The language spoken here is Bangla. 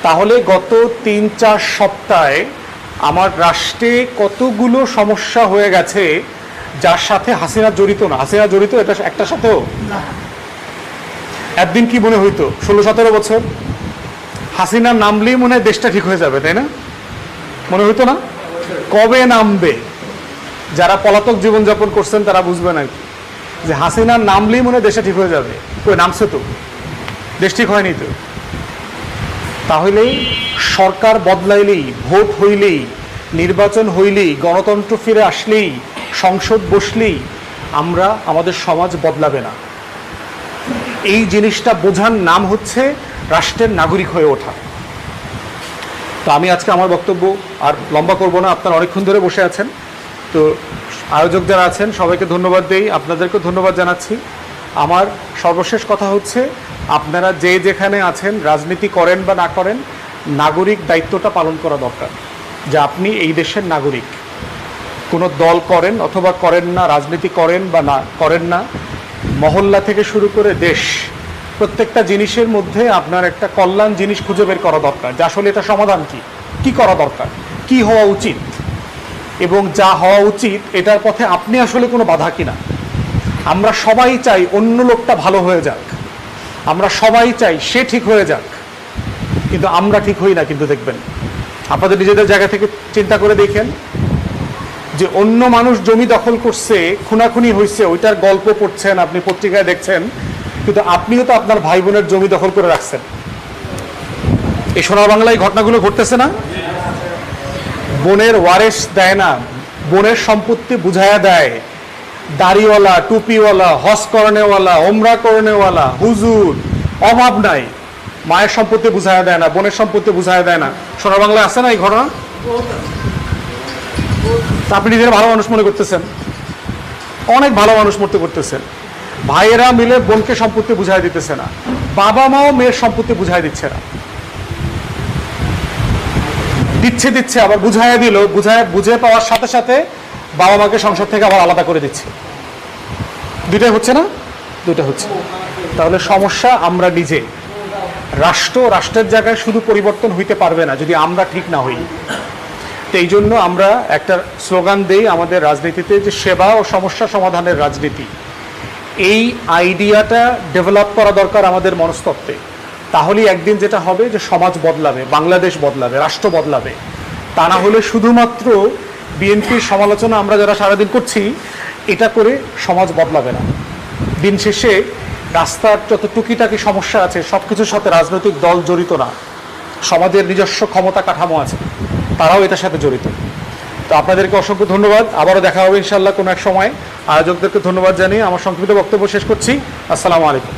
তাহলে গত ৩-৪ সপ্তাহে আমার রাষ্ট্রে কতগুলো সমস্যা হয়ে গেছে যার সাথে হাসিনা জড়িত না। হাসিনা জড়িত এটা একটা সাথেও একদিন কি মনে হইতো ১৬-১৭ বছর হাসিনা নামলেই মনে হয় দেশটা ঠিক হয়ে যাবে, তাই না? মনে হইতো না? কবে নামবে? যারা পলাতক জীবনযাপন করছেন তারা বুঝবেন আর কি, যে হাসিনা নামলেই মনে হয় দেশটা ঠিক হয়ে যাবে। কই নামছে তো, দেশ ঠিক হয়নি তো। তাহলে সরকার বদলাইলেই, ভোট হইলেই, নির্বাচন হইলেই, গণতন্ত্র ফিরে আসলেই, সংসদ বসলেই আমরা আমাদের সমাজ বদলাবে না। এই জিনিসটা বোঝার নাম হচ্ছে রাষ্ট্রের নাগরিক হয়ে ওঠা। তো আমি আজকে আমার বক্তব্য আর লম্বা করব না, আপনারা অনেকক্ষণ ধরে বসে আছেন। তো আয়োজক যারা আছেন সবাইকে ধন্যবাদ দেই, আপনাদেরকেও ধন্যবাদ জানাচ্ছি। আমার সর্বশেষ কথা হচ্ছে, আপনারা যে যেখানে আছেন, রাজনীতি করেন বা না করেন, নাগরিক দায়িত্বটা পালন করা দরকার, যে আপনি এই দেশের নাগরিক। কোনো দল করেন অথবা করেন না, রাজনীতি করেন বা না করেন না, মহল্লা থেকে শুরু করে দেশ, প্রত্যেকটা জিনিসের মধ্যে আপনার একটা কল্যাণ জিনিস খুঁজে বের করা দরকার, যে আসলে এটা সমাধান কি করা দরকার, কি হওয়া উচিত, এবং যা হওয়া উচিত এটার পথে আপনি আসলে কোনো বাধা কিনা। আমরা সবাই চাই অন্য লোকটা ভালো হয়ে যাক, আমরা সবাই চাই সে ঠিক হয়ে যাক, কিন্তু আমরা ঠিক হই না। কিন্তু দেখবেন, আপনাদের নিজেদের জায়গা থেকে চিন্তা করে দেখেন, যে অন্য মানুষ জমি দখল করছে, খুনাখুনি হয়েছে, ওইটার গল্প পড়ছেন, আপনি পত্রিকায় দেখছেন, কিন্তু আপনিও তো আপনার ভাই বোনের জমি দখল করে রাখছেন। এই সোনার বাংলায় ঘটনাগুলো ঘটতেছে না? বোনের ওয়ারেস দেয় না, বোনের সম্পত্তি বুঝাইয়া দেয়। দাড়িওয়ালা, টুপিওয়ালা, হজ করণেওয়ালা, ওমরা করণেওয়ালা, হুজুর, অভাব নাই, মায়ের সম্পত্তি বুঝাইয়া দেয় না, বোনের সম্পত্তি বুঝাইয়া দেয় না। সোনার বাংলায় আছে না এই ঘটনা? আপনি নিজেরা ভালো মানুষ মনে করতেছেন, অনেক ভালো মানুষ মনে করতেছেন। ভাইয়েরা মিলে বোনকে সম্পত্তি বুঝাই দিতেছে না, বাবা মাও মেয়ের সম্পত্তি বুঝাই দিচ্ছে না। দিচ্ছে আবার বুঝাইয়া দিল, বুঝে পাওয়ার সাথে সাথে বাবা মাকে সংসার থেকে আবার আলাদা করে দিচ্ছে। দুইটাই হচ্ছে না? দুইটা হচ্ছে। তাহলে সমস্যা আমরা নিজে। রাষ্ট্রের জায়গায় শুধু পরিবর্তন হইতে পারবে না যদি আমরা ঠিক না হই। তো এই জন্য আমরা একটা স্লোগান দেই আমাদের রাজনীতিতে, যে সেবা ও সমস্যা সমাধানের রাজনীতি। এই আইডিয়াটা ডেভেলপ করা দরকার আমাদের মনস্তত্ত্বে। তাহলেই একদিন যেটা হবে, যে সমাজ বদলাবে, বাংলাদেশ বদলাবে, রাষ্ট্র বদলাবে। তা না হলে শুধুমাত্র বিএনপির সমালোচনা আমরা যারা সারাদিন করছি, এটা করে সমাজ বদলাবে না। দিন শেষে রাস্তার যত টুকিটাকি সমস্যা আছে সব কিছুর সাথে রাজনৈতিক দল জড়িত না, সমাজের নিজস্ব ক্ষমতা কাঠামো আছে, তারাও এটার সাথে জড়িত। তো আপনাদেরকে অসংখ্য ধন্যবাদ। আবারও দেখা হবে ইনশাআল্লাহ কোনো এক সময়। আয়োজকদেরকে ধন্যবাদ জানিয়ে আমার সংক্ষিপ্ত বক্তব্য শেষ করছি। আসসালামু আলাইকুম।